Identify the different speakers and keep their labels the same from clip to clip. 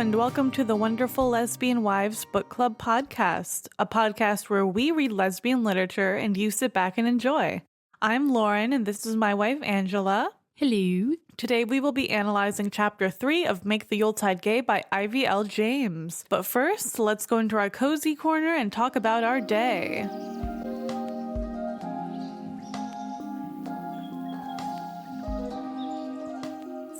Speaker 1: and welcome to the Wonderful Lesbian Wives Book Club podcast, a podcast where we read lesbian literature and you sit back and enjoy. I'm Lauren, and this is my wife, Angela.
Speaker 2: Hello.
Speaker 1: Today we will be analyzing Chapter 3 of Make the Yuletide Gay by Ivy L. James. But first, let's go into our cozy corner and talk about our day.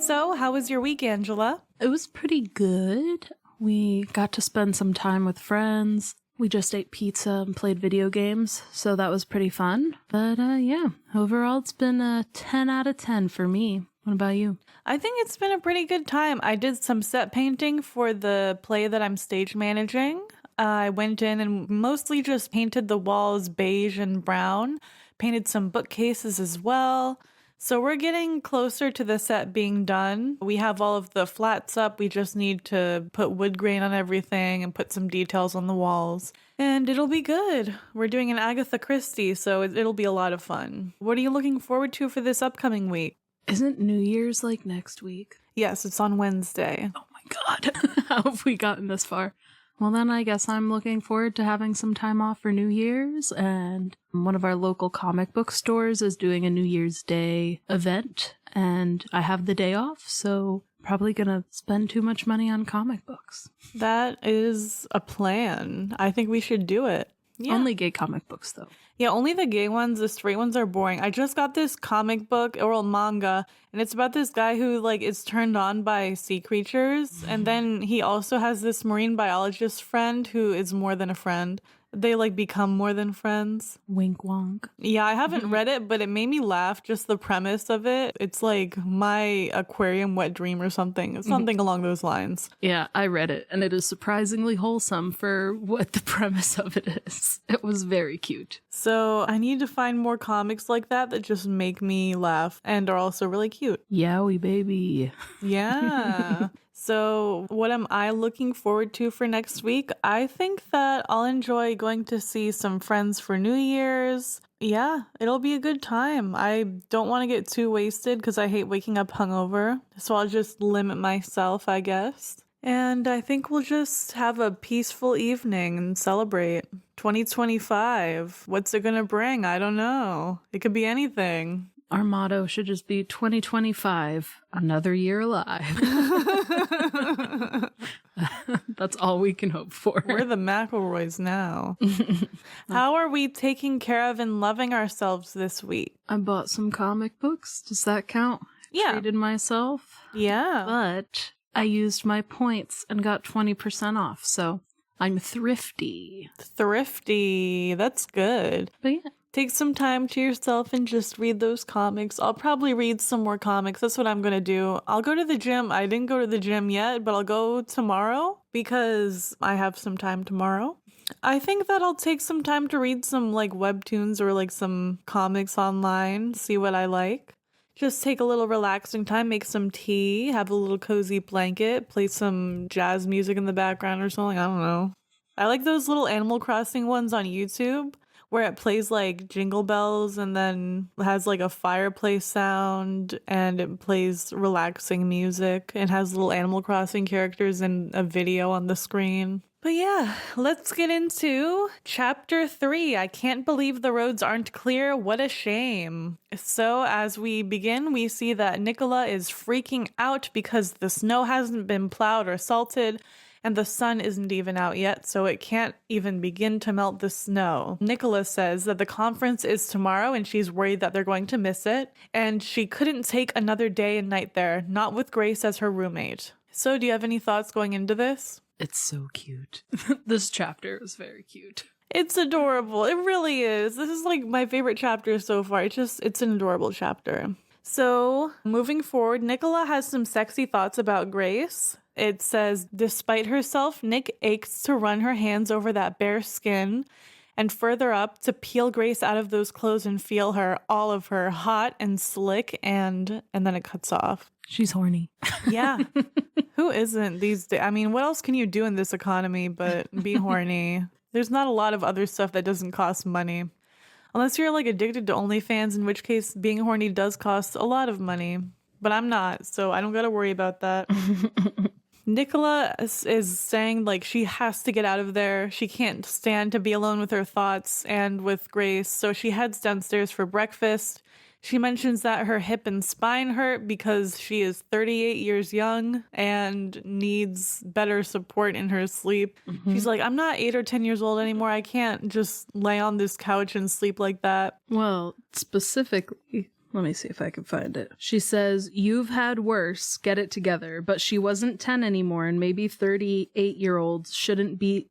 Speaker 1: So, how was your week, Angela?
Speaker 2: It was pretty good. We got to spend some time with friends. We just ate pizza and played video games, so that was pretty fun. But yeah, overall it's been a 10 out of 10 for me. What about you?
Speaker 1: I think it's been a pretty good time. I did some set painting for the play that I'm stage managing. I went in and mostly just painted the walls beige and brown, painted some bookcases as well. So we're getting closer to the set being done. We have all of the flats up. We just need to put wood grain on everything and put some details on the walls. And it'll be good. We're doing an Agatha Christie, so it'll be a lot of fun. What are you looking forward to for this upcoming week?
Speaker 2: Isn't New Year's like next week?
Speaker 1: Yes, it's on Wednesday.
Speaker 2: Oh my god. How have we gotten this far? Well, then I guess I'm looking forward to having some time off for New Year's, and one of our local comic book stores is doing a New Year's Day event, and I have the day off, so probably gonna spend too much money on comic books.
Speaker 1: That is a plan. I think we should do it. Yeah.
Speaker 2: Only gay comic books, though.
Speaker 1: Yeah, only the gay ones. The straight ones are boring. I just got this comic book or manga, and it's about this guy who is turned on by sea creatures, and then he also has this marine biologist friend who is more than a friend. They become more than friends.
Speaker 2: Wink wonk.
Speaker 1: Yeah, I haven't read it, but it made me laugh, just the premise of it. It's like My Aquarium Wet Dream or something along those lines.
Speaker 2: Yeah, I read it, and it is surprisingly wholesome for what the premise of it is. It was very cute.
Speaker 1: So I need to find more comics like that just make me laugh and are also really cute.
Speaker 2: Yowie baby.
Speaker 1: Yeah. So what am I looking forward to for next week? I think that I'll enjoy going to see some friends for New Year's. Yeah, it'll be a good time. I don't want to get too wasted because I hate waking up hungover. So I'll just limit myself, I guess. And I think we'll just have a peaceful evening and celebrate 2025. What's it going to bring? I don't know. It could be anything.
Speaker 2: Our motto should just be 2025, another year alive. That's all we can hope for.
Speaker 1: We're the McElroys now. How are we taking care of and loving ourselves this week?
Speaker 2: I bought some comic books. Does that count?
Speaker 1: Yeah.
Speaker 2: Treated myself.
Speaker 1: Yeah.
Speaker 2: But I used my points and got 20% off, so I'm thrifty.
Speaker 1: Thrifty. That's good.
Speaker 2: But yeah.
Speaker 1: Take some time to yourself and just read those comics. I'll probably read some more comics. That's what I'm going to do. I'll go to the gym. I didn't go to the gym yet, but I'll go tomorrow because I have some time tomorrow. I think that I'll take some time to read some webtoons or some comics online, see what I like. Just take a little relaxing time, make some tea, have a little cozy blanket, play some jazz music in the background or something. I don't know. I like those little Animal Crossing ones on YouTube, where it plays jingle bells and then has a fireplace sound and it plays relaxing music and has little Animal Crossing characters and a video on the screen. But yeah, let's get into Chapter 3. I can't believe the roads aren't clear. What a shame. So as we begin, we see that Nicola is freaking out because the snow hasn't been plowed or salted, and the sun isn't even out yet, so it can't even begin to melt the snow. Nicola says that the conference is tomorrow and she's worried that they're going to miss it, and she couldn't take another day and night there, not with Grace as her roommate. So do you have any thoughts going into this?
Speaker 2: It's so cute. This chapter is very cute.
Speaker 1: It's adorable. It really is. This is my favorite chapter so far. It's an adorable chapter. So moving forward, Nicola has some sexy thoughts about Grace. It says, despite herself, Nick aches to run her hands over that bare skin and further up to peel Grace out of those clothes and feel her, all of her, hot and slick, and then it cuts off.
Speaker 2: She's horny.
Speaker 1: Yeah. Who isn't these days? I mean, what else can you do in this economy but be horny? There's not a lot of other stuff that doesn't cost money. Unless you're addicted to OnlyFans, in which case being horny does cost a lot of money. But I'm not, so I don't gotta worry about that. Nicola is saying like she has to get out of there. She can't stand to be alone with her thoughts and with Grace. So she heads downstairs for breakfast. She mentions that her hip and spine hurt because she is 38 years young and needs better support in her sleep. She's like, I'm not 8 or 10 years old anymore. I can't just lay on this couch and sleep like that.
Speaker 2: Well, specifically, let me see if I can find it. She says, you've had worse, get it together, but she wasn't 10 anymore, and maybe 38-year-olds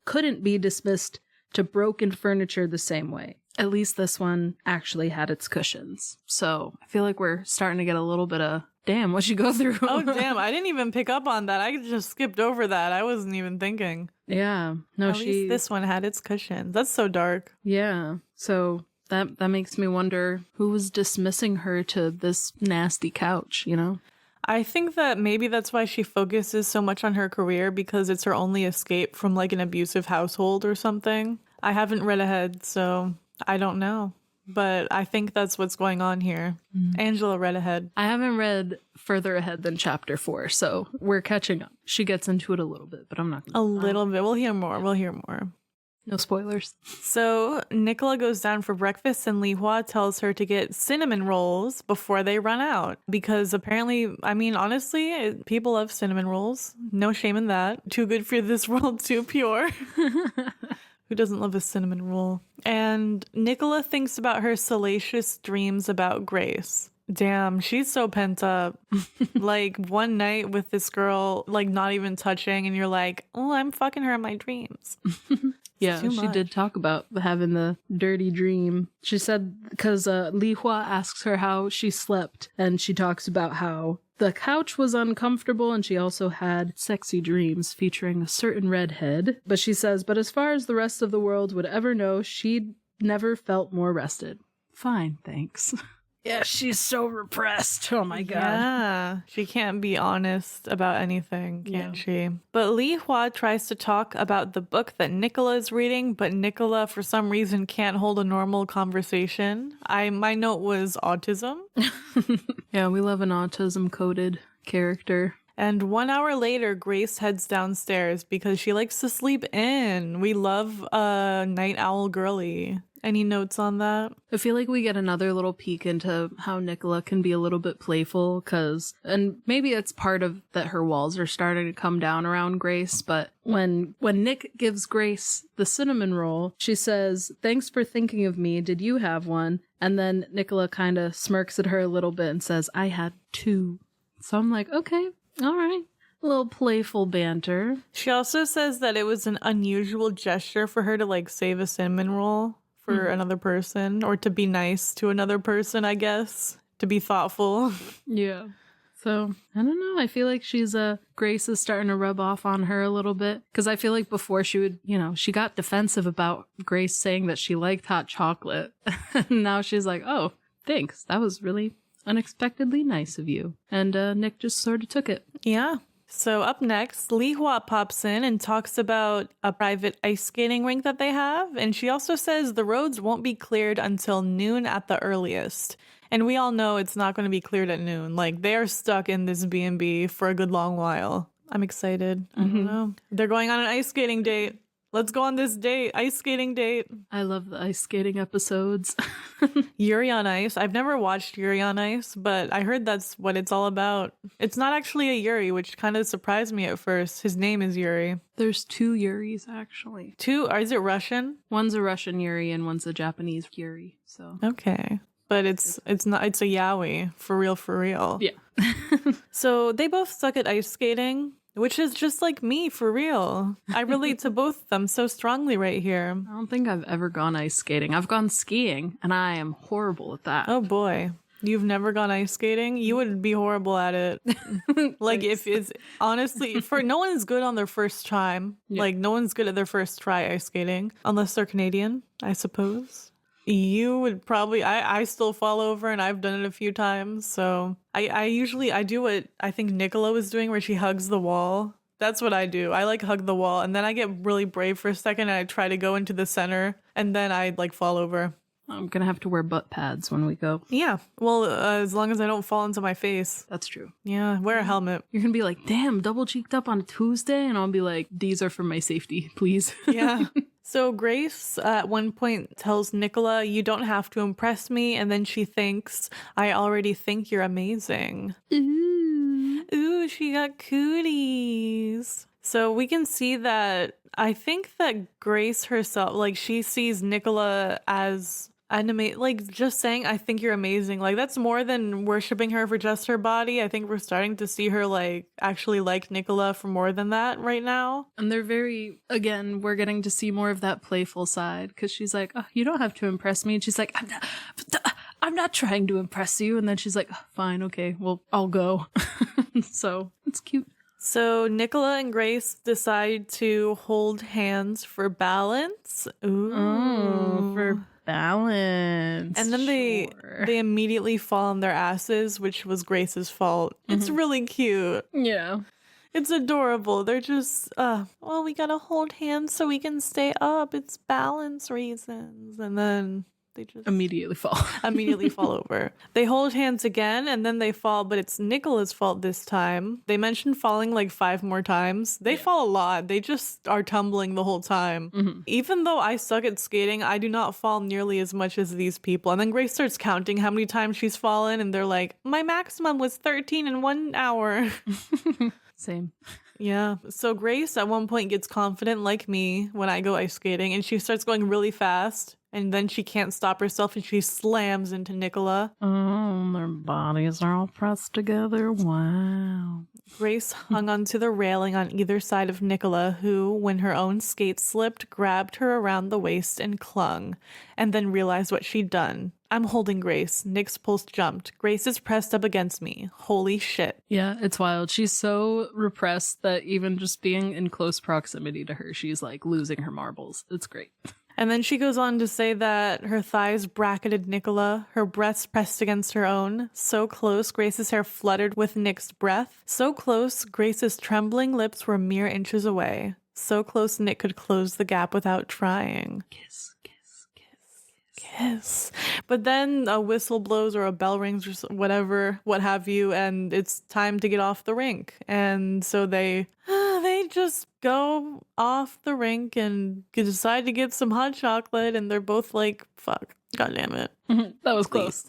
Speaker 2: couldn't be dismissed to broken furniture the same way. At least this one actually had its cushions. So I feel like we're starting to get a little bit of, damn, what'd you go through?
Speaker 1: Oh, damn. I didn't even pick up on that. I just skipped over that. I wasn't even thinking.
Speaker 2: Yeah. No,
Speaker 1: At least this one had its cushions. That's so dark.
Speaker 2: Yeah. So that makes me wonder who was dismissing her to this nasty couch, you know?
Speaker 1: I think that maybe that's why she focuses so much on her career, because it's her only escape from like an abusive household or something. I haven't read ahead, so I don't know. But I think that's what's going on here. Angela read ahead.
Speaker 2: I haven't read further ahead than chapter 4, so we're catching up. She gets into it a little bit, but I'm not gonna.
Speaker 1: A little bit. We'll hear more. We'll hear more.
Speaker 2: No spoilers.
Speaker 1: So Nicola goes down for breakfast and Li Hua tells her to get cinnamon rolls before they run out. Because apparently, I mean, honestly, people love cinnamon rolls. No shame in that. Too good for this world, too pure. Who doesn't love a cinnamon roll? And Nicola thinks about her salacious dreams about Grace. Damn, she's so pent up. Like one night with this girl, like not even touching, and you're like, oh, I'm fucking her in my dreams.
Speaker 2: Yeah, she did talk about having the dirty dream. She said, because Li Hua asks her how she slept, and she talks about how the couch was uncomfortable, and she also had sexy dreams featuring a certain redhead. But she says, but as far as the rest of the world would ever know, she'd never felt more rested. Fine, thanks. Yeah, she's so repressed. Oh my god.
Speaker 1: Yeah, she can't be honest about anything, can't she? But Li Hua tries to talk about the book that Nicola is reading, but Nicola, for some reason, can't hold a normal conversation. My note was autism.
Speaker 2: Yeah, we love an autism-coded character.
Speaker 1: And 1 hour later, Grace heads downstairs because she likes to sleep in. We love a night owl girly. Any notes on that?
Speaker 2: I feel like we get another little peek into how Nicola can be a little bit playful, and maybe it's part of that her walls are starting to come down around Grace, but when Nick gives Grace the cinnamon roll, she says, thanks for thinking of me, did you have one? And then Nicola kind of smirks at her a little bit and says, I had 2. So I'm like, okay, all right. A little playful banter.
Speaker 1: She also says that it was an unusual gesture for her to like save a cinnamon roll for another person, or to be nice to another person, I guess, to be thoughtful.
Speaker 2: Yeah. So, I don't know. I feel like Grace is starting to rub off on her a little bit. Because I feel like before she would, she got defensive about Grace saying that she liked hot chocolate. Now she's like, oh, thanks. That was really unexpectedly nice of you. And Nick just sort of took it.
Speaker 1: Yeah. So up next, Li Hua pops in and talks about a private ice skating rink that they have. And she also says the roads won't be cleared until noon at the earliest. And we all know it's not going to be cleared at noon. Like, they're stuck in this B&B for a good long while. I'm excited. I don't know. They're going on an ice skating date. Let's go on this date. Ice skating date.
Speaker 2: I love the ice skating episodes.
Speaker 1: Yuri on Ice. I've never watched Yuri on Ice, but I heard that's what it's all about. It's not actually a Yuri, which kind of surprised me at first. His name is Yuri.
Speaker 2: There's 2 Yuris, actually.
Speaker 1: 2? Or is it Russian?
Speaker 2: One's a Russian Yuri and one's a Japanese Yuri. So
Speaker 1: okay. But it's not, it's a yaoi. For real.
Speaker 2: Yeah.
Speaker 1: So they both suck at ice skating, which is just like me, for real. I relate to both of them so strongly right here.
Speaker 2: I don't think I've ever gone ice skating. I've gone skiing, and I am horrible at that.
Speaker 1: Oh boy. You've never gone ice skating? You would be horrible at it. Like, if it's honestly, no one's good on their first time. Yeah. Like, no one's good at their first try ice skating, unless they're Canadian, I suppose. You would probably, I still fall over, and I've done it a few times. So I usually do what I think Nicola was doing, where she hugs the wall. That's what I do. I like hug the wall, and then I get really brave for a second and I try to go into the center, and then I like fall over.
Speaker 2: I'm gonna have to wear butt pads when we go.
Speaker 1: Yeah. Well, as long as I don't fall into my face.
Speaker 2: That's true.
Speaker 1: Yeah, wear a helmet.
Speaker 2: You're gonna be like, damn, double cheeked up on a Tuesday? And I'll be like, these are for my safety, please.
Speaker 1: Yeah. So Grace at one point tells Nicola, you don't have to impress me. And then she thinks, I already think you're amazing. Ooh, she got cooties. So we can see that I think that Grace herself, like she sees Nicola as like just saying, I think you're amazing. Like that's more than worshiping her for just her body. I think we're starting to see her like actually like Nicola for more than that right now.
Speaker 2: And they're again, we're getting to see more of that playful side because she's like, oh, you don't have to impress me. And she's like, I'm not trying to impress you. And then she's like, oh, fine, okay, well, I'll go. So it's cute.
Speaker 1: So Nicola and Grace decide to hold hands for balance. Ooh.
Speaker 2: Oh, for balance.
Speaker 1: And then they immediately fall on their asses, which was Grace's fault. It's really cute.
Speaker 2: Yeah.
Speaker 1: It's adorable. They're just, well, we gotta hold hands so we can stay up. It's balance reasons. And then they just
Speaker 2: immediately fall.
Speaker 1: Immediately fall over. They hold hands again and then they fall, but it's Nicola's fault this time. They mentioned falling like 5 more times. They fall a lot. They just are tumbling the whole time. Even though I suck at skating, I do not fall nearly as much as these people. And then Grace starts counting how many times she's fallen and they're like, my maximum was 13 in 1 hour.
Speaker 2: Same.
Speaker 1: Yeah. So Grace at one point gets confident like me when I go ice skating and she starts going really fast. And then she can't stop herself and she slams into Nicola.
Speaker 2: Oh, their bodies are all pressed together. Wow.
Speaker 1: Grace hung onto the railing on either side of Nicola, who, when her own skate slipped, grabbed her around the waist and clung, and then realized what she'd done. I'm holding Grace. Nick's pulse jumped. Grace is pressed up against me. Holy shit.
Speaker 2: Yeah, it's wild. She's so repressed that even just being in close proximity to her, she's like losing her marbles. It's great.
Speaker 1: And then she goes on to say that her thighs bracketed Nicola, her breasts pressed against her own. So close, Grace's hair fluttered with Nick's breath. So close, Grace's trembling lips were mere inches away. So close, Nick could close the gap without trying.
Speaker 2: Kiss, kiss, kiss,
Speaker 1: kiss. But then a whistle blows or a bell rings or whatever, what have you, and it's time to get off the rink. And so they just go off the rink and decide to get some hot chocolate, and they're both like, fuck, god damn it.
Speaker 2: That was close.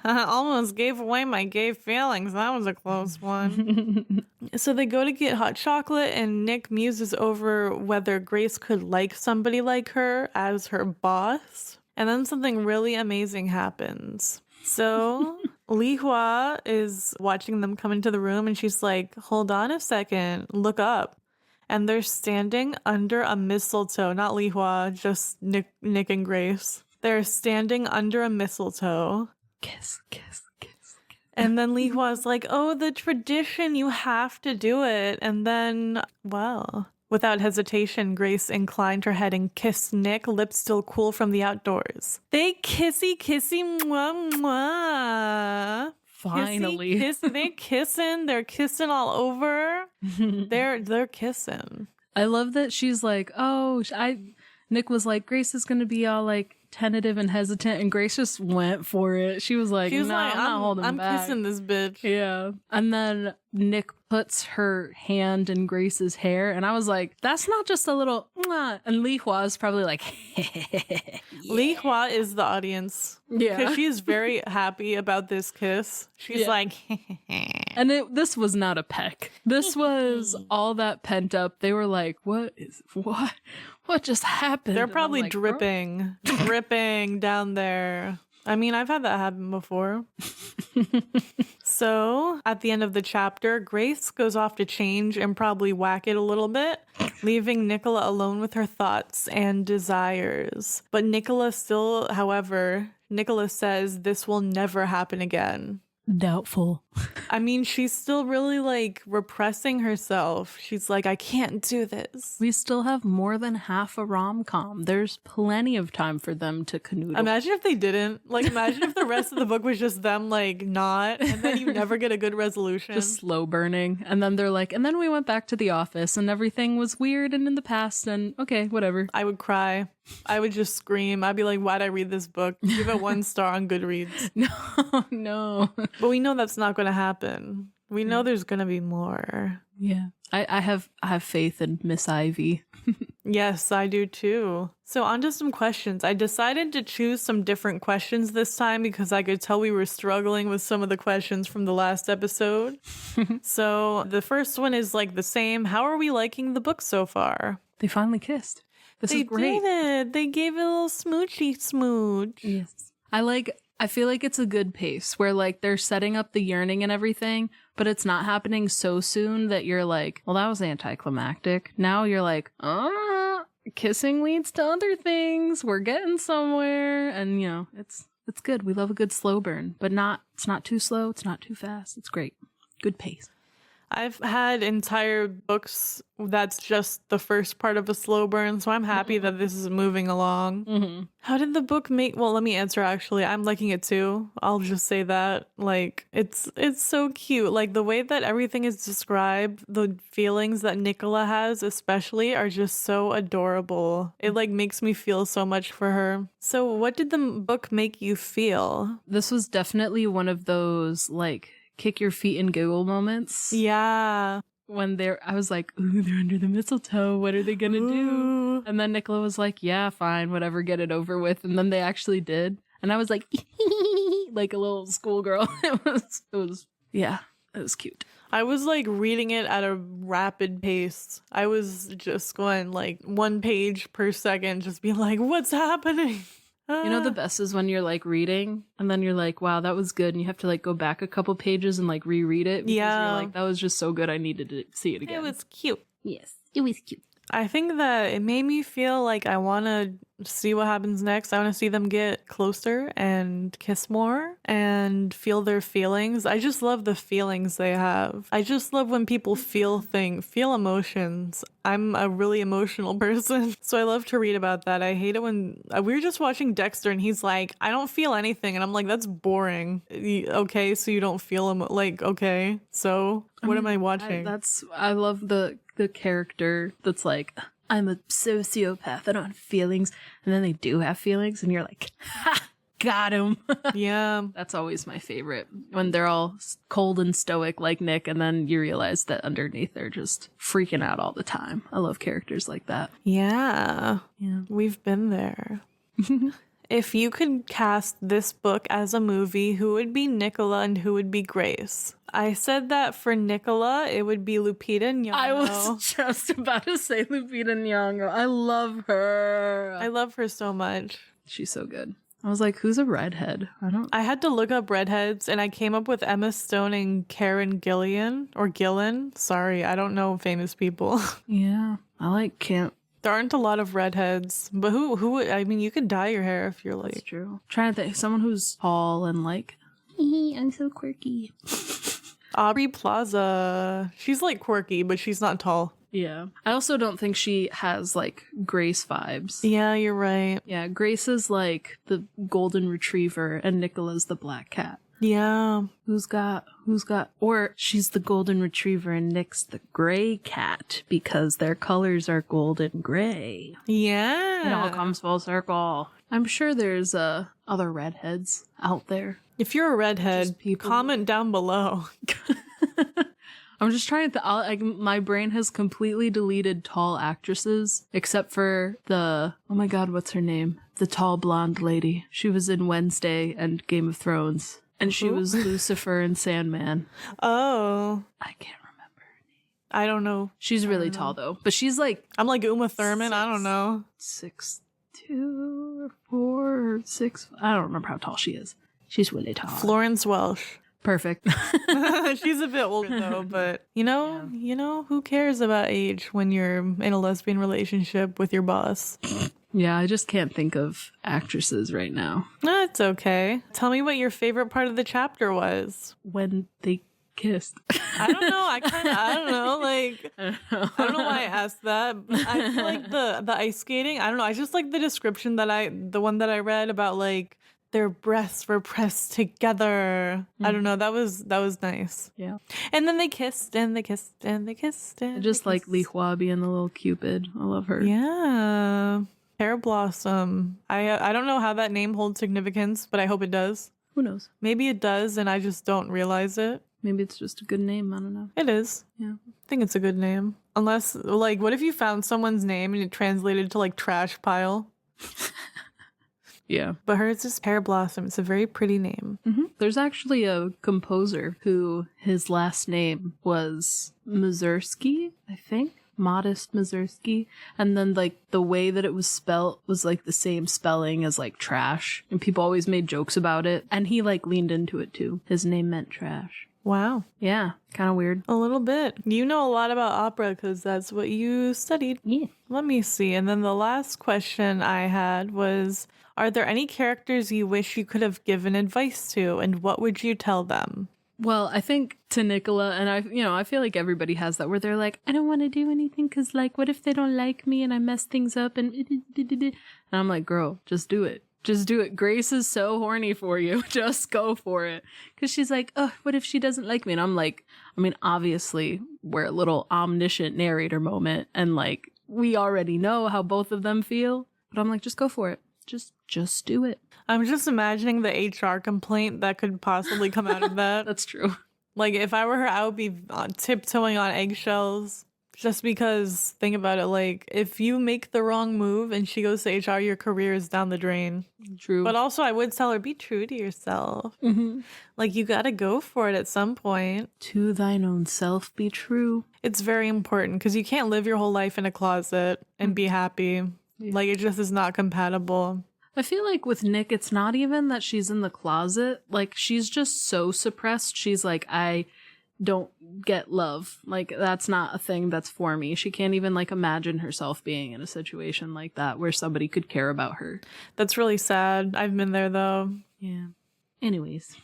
Speaker 1: I almost gave away my gay feelings. That was a close one. So they go to get hot chocolate, and Nick muses over whether Grace could like somebody like her as her boss. And then something really amazing happens. So Li Hua is watching them come into the room, and she's like, hold on a second, look up. And they're standing under a mistletoe. Not Li Hua, just Nick and Grace. They're standing under a mistletoe.
Speaker 2: Kiss, kiss, kiss, kiss.
Speaker 1: And then Li Hua's like, oh, the tradition, you have to do it. And then, well, without hesitation, Grace inclined her head and kissed Nick, lips still cool from the outdoors. They kissy, mwah, mwah.
Speaker 2: Finally.
Speaker 1: They're kissing all over. They're kissing.
Speaker 2: I love that she's like, oh, Nick was like, Grace is going to be all like tentative and hesitant, and Grace just went for it. She was like, I'm not holding back.
Speaker 1: I'm kissing this bitch.
Speaker 2: Yeah. And then Nick puts her hand in Grace's hair, and I was like, that's not just a little mwah. And Li Hua is probably like, yeah.
Speaker 1: Li Hua is the audience.
Speaker 2: Yeah.
Speaker 1: Because she's very happy about this kiss. She's like,
Speaker 2: and this was not a peck. This was all that pent up. They were like, what just happened?
Speaker 1: They're
Speaker 2: And
Speaker 1: probably
Speaker 2: I'm like,
Speaker 1: dripping down there. I mean, I've had that happen before. So, at the end of the chapter, Grace goes off to change and probably whack it a little bit, leaving Nicola alone with her thoughts and desires. But Nicola says this will never happen again.
Speaker 2: Doubtful.
Speaker 1: I mean, she's still really like repressing herself. She's like, I can't do this.
Speaker 2: We still have more than half a rom-com. There's plenty of time for them to canoodle.
Speaker 1: Imagine if they didn't. Like, imagine if the rest of the book was just them like not, and then you never get a good resolution.
Speaker 2: Just slow burning. And then they're like, and then we went back to the office and everything was weird and in the past and okay, whatever.
Speaker 1: I would cry. I would just scream. I'd be like, why'd I read this book? Give it 1 star on Goodreads.
Speaker 2: No.
Speaker 1: But we know that's not going to happen. We know there's going to be more.
Speaker 2: Yeah. I have faith in Miss Ivy.
Speaker 1: Yes, I do too. So on to some questions. I decided to choose some different questions this time because I could tell we were struggling with some of the questions from the last episode. So the first one is like the same. How are we liking the book so far?
Speaker 2: They finally kissed. This is great.
Speaker 1: They did it. They gave it a little smoochy smooch.
Speaker 2: Yes. I feel like it's a good pace where like they're setting up the yearning and everything, but it's not happening so soon that you're like, well, that was anticlimactic. Now you're like, kissing leads to other things. We're getting somewhere. And you know, it's good. We love a good slow burn, but it's not too slow. It's not too fast. It's great. Good pace.
Speaker 1: I've had entire books that's just the first part of a slow burn, so I'm happy that this is moving along.
Speaker 2: Mm-hmm.
Speaker 1: How did the book make... Well, let me answer, actually. I'm liking it too. I'll just say that. Like, it's so cute. Like, the way that everything is described, the feelings that Nicola has especially are just so adorable. It, like, makes me feel so much for her. So what did the book make you feel?
Speaker 2: This was definitely one of those, like, kick your feet and giggle moments.
Speaker 1: Yeah.
Speaker 2: When I was like, ooh, they're under the mistletoe. What are they gonna do? And then Nicola was like, yeah, fine, whatever, get it over with. And then they actually did. And I was like, like a little schoolgirl. It was cute.
Speaker 1: I was like reading it at a rapid pace. I was just going like 1 page per second, just being like, what's happening?
Speaker 2: You know, the best is when you're like reading and then you're like, wow, that was good. And you have to like go back a couple pages and like reread it. Because you're like, that was just so good. I needed to see it again.
Speaker 1: It was cute.
Speaker 2: Yes, it was cute.
Speaker 1: I think that it made me feel like I want to see what happens next. I want to see them get closer and kiss more and feel their feelings. I just love the feelings they have. I just love when people feel emotions. I'm a really emotional person, so I love to read about that. I hate it when we were just watching Dexter and he's like, I don't feel anything. And I'm like, that's boring. Okay, so you don't feel okay, so what am I watching?
Speaker 2: I love the character that's like, I'm a sociopath, I don't have feelings, and then they do have feelings and you're like, ha, got him.
Speaker 1: Yeah,
Speaker 2: that's always my favorite, when they're all cold and stoic like Nick and then you realize that underneath they're just freaking out all the time. I love characters like that.
Speaker 1: Yeah, we've been there. If you could cast this book as a movie, who would be Nicola and who would be Grace? I said that for Nicola, it would be Lupita Nyong'o.
Speaker 2: I was just about to say Lupita Nyong'o. I love her.
Speaker 1: I love her so much.
Speaker 2: She's so good. I was like, who's a redhead?
Speaker 1: I had to look up redheads, and I came up with Emma Stone and Karen Gillan. Sorry, I don't know famous people.
Speaker 2: Yeah,
Speaker 1: There aren't a lot of redheads, but who would, I mean, you could dye your hair if you're like...
Speaker 2: That's true. Trying to think, someone who's tall and like, I'm so quirky.
Speaker 1: Aubrey Plaza. She's like quirky, but she's not tall.
Speaker 2: Yeah. I also don't think she has like Grace vibes.
Speaker 1: Yeah, you're right.
Speaker 2: Yeah, Grace is like the golden retriever and Nicola's the black cat.
Speaker 1: Yeah.
Speaker 2: Or she's the golden retriever and Nick's the gray cat because their colors are gold and gray.
Speaker 1: Yeah.
Speaker 2: It all comes full circle. I'm sure there's other redheads out there.
Speaker 1: If you're a redhead, comment down below.
Speaker 2: I'm just trying to my brain has completely deleted tall actresses except for oh my god, what's her name? The tall blonde lady. She was in Wednesday and Game of Thrones. And she was Lucifer and Sandman. Oh. I can't remember her name.
Speaker 1: I don't know.
Speaker 2: She's really tall though. But she's like...
Speaker 1: I'm like Uma Thurman. I don't know.
Speaker 2: 6'2" or 4 or 6... I don't remember how tall she is. She's really tall.
Speaker 1: Florence Welsh.
Speaker 2: Perfect.
Speaker 1: She's a bit older though, but you know, who cares about age when you're in a lesbian relationship with your boss?
Speaker 2: Yeah, I just can't think of actresses right now.
Speaker 1: No, it's okay. Tell me what your favorite part of the chapter was.
Speaker 2: When they kissed.
Speaker 1: I don't know. I don't know. Like, I don't know why I asked that. I feel like the ice skating, I don't know. I just like the description the one that I read about like their breasts were pressed together. I don't know. That was nice.
Speaker 2: Yeah.
Speaker 1: And then they kissed and they kissed and they kissed. And
Speaker 2: I just like Li Hua being the little Cupid. I love her.
Speaker 1: Yeah. Pear Blossom. I don't know how that name holds significance, but I hope it does.
Speaker 2: Who knows?
Speaker 1: Maybe it does, and I just don't realize it.
Speaker 2: Maybe it's just a good name. I don't know.
Speaker 1: It is.
Speaker 2: Yeah.
Speaker 1: I think it's a good name. Unless, like, what if you found someone's name and it translated to, like, trash pile?
Speaker 2: Yeah.
Speaker 1: But hers is Pear Blossom. It's a very pretty name.
Speaker 2: Mm-hmm. There's actually a composer who his last name was Mazursky, I think. Modest Mazursky. And then, like, the way that it was spelt was, like, the same spelling as, like, trash. And people always made jokes about it. And he, like, leaned into it, too. His name meant trash.
Speaker 1: Wow.
Speaker 2: Yeah. Kind of weird.
Speaker 1: A little bit. You know a lot about opera because that's what you studied.
Speaker 2: Yeah.
Speaker 1: Let me see. And then the last question I had was, are there any characters you wish you could have given advice to, and what would you tell them?
Speaker 2: Well, I think to Nicola, and I feel like everybody has that where they're like, I don't want to do anything because, like, what if they don't like me and I mess things up and I'm like, girl, just do it. Just do it. Grace is so horny for you. Just go for it. Because she's like, oh, what if she doesn't like me? And I'm like, I mean, obviously, we're a little omniscient narrator moment. And, like, we already know how both of them feel. But I'm like, just go for it. Just do it.
Speaker 1: I'm just imagining the HR complaint that could possibly come out of that.
Speaker 2: That's true.
Speaker 1: Like, if I were her, I would be tiptoeing on eggshells. Just because, think about it, like, if you make the wrong move and she goes to HR, your career is down the drain.
Speaker 2: True.
Speaker 1: But also, I would tell her, be true to yourself.
Speaker 2: Mm-hmm.
Speaker 1: Like, you gotta go for it at some point.
Speaker 2: To thine own self be true.
Speaker 1: It's very important because you can't live your whole life in a closet and be happy.
Speaker 2: Yeah.
Speaker 1: Like, it just is not compatible.
Speaker 2: I feel like with Nick, it's not even that she's in the closet. Like, she's just so suppressed. She's like, I don't get love. Like, that's not a thing that's for me. She can't even, like, imagine herself being in a situation like that where somebody could care about her.
Speaker 1: That's really sad. I've been there, though.
Speaker 2: Yeah. Anyways,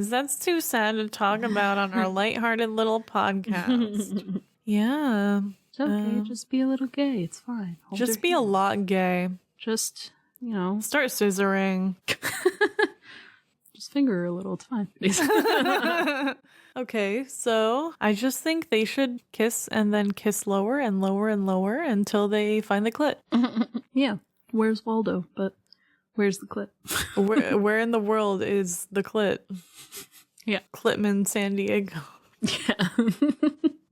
Speaker 1: that's too sad to talk about on our lighthearted little podcast. Yeah.
Speaker 2: it's okay. Just be a little gay. It's fine. Hold
Speaker 1: Just
Speaker 2: your
Speaker 1: be a
Speaker 2: hand.
Speaker 1: lot gay.
Speaker 2: Just, you know,
Speaker 1: Start scissoring.
Speaker 2: just finger her a little. It's fine.
Speaker 1: Okay, so I just think they should kiss and then kiss lower and lower and lower until they find the clit.
Speaker 2: Yeah. Where's Waldo? But where's the clit?
Speaker 1: Where in the world is the clit?
Speaker 2: Yeah.
Speaker 1: Clitman, San Diego.
Speaker 2: Yeah.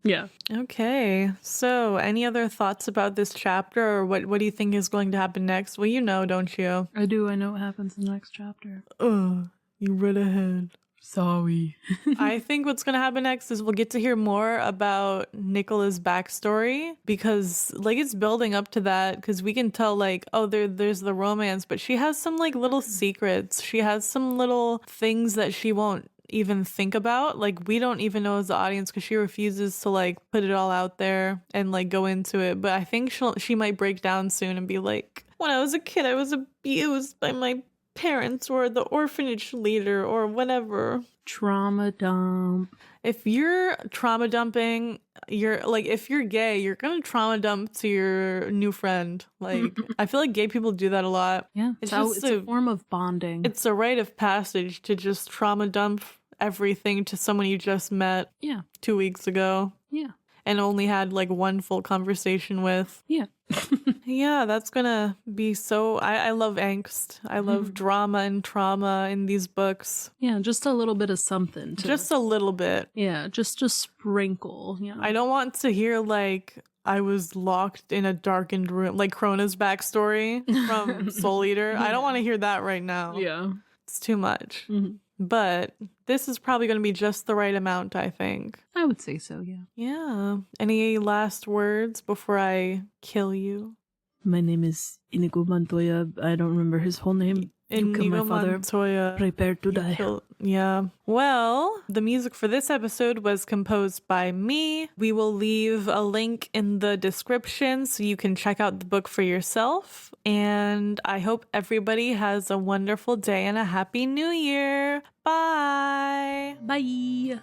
Speaker 2: Yeah.
Speaker 1: Okay, so any other thoughts about this chapter, or what do you think is going to happen next? Well, you know, don't you?
Speaker 2: I do. I know what happens in the next chapter.
Speaker 1: Ugh, you read ahead.
Speaker 2: Sorry.
Speaker 1: I think what's going to happen next is we'll get to hear more about Nicola's backstory because, like, it's building up to that because we can tell, like, oh, there's the romance, but she has some, like, little secrets. She has some little things that she won't even think about. Like, we don't even know as the audience because she refuses to, like, put it all out there and, like, go into it. But I think she might break down soon and be like, when I was a kid, I was abused by my parents or the orphanage leader or whatever.
Speaker 2: Trauma dump.
Speaker 1: If you're trauma dumping, you're like, if you're gay, you're gonna trauma dump to your new friend. Like, I feel like gay people do that a lot.
Speaker 2: Yeah.
Speaker 1: It's
Speaker 2: It's
Speaker 1: just
Speaker 2: a form of bonding.
Speaker 1: It's a rite of passage to just trauma dump everything to someone you just met
Speaker 2: Yeah.
Speaker 1: 2 weeks ago
Speaker 2: Yeah.
Speaker 1: and only had like one full conversation with.
Speaker 2: Yeah.
Speaker 1: Yeah, that's gonna be so. I love angst. I love drama and trauma in these books.
Speaker 2: Yeah. Just a little bit of something.
Speaker 1: Just a little bit.
Speaker 2: Yeah. Just a sprinkle. Yeah.
Speaker 1: I don't want to hear like I was locked in a darkened room, like Krona's backstory from Soul Eater. I don't want to hear that right now.
Speaker 2: Yeah.
Speaker 1: It's too much.
Speaker 2: Mhm.
Speaker 1: But this is probably going to be just the right amount, I think.
Speaker 2: I would say so. Yeah.
Speaker 1: Yeah. Any last words before I kill you?
Speaker 2: My name is Inigo Montoya. I don't remember his whole name. You killed my father.
Speaker 1: Montoya.
Speaker 2: Prepare to die.
Speaker 1: Yeah. Well, the music for this episode was composed by me. We will leave a link in the description so you can check out the book for yourself. And I hope everybody has a wonderful day and a happy new year. Bye.
Speaker 2: Bye.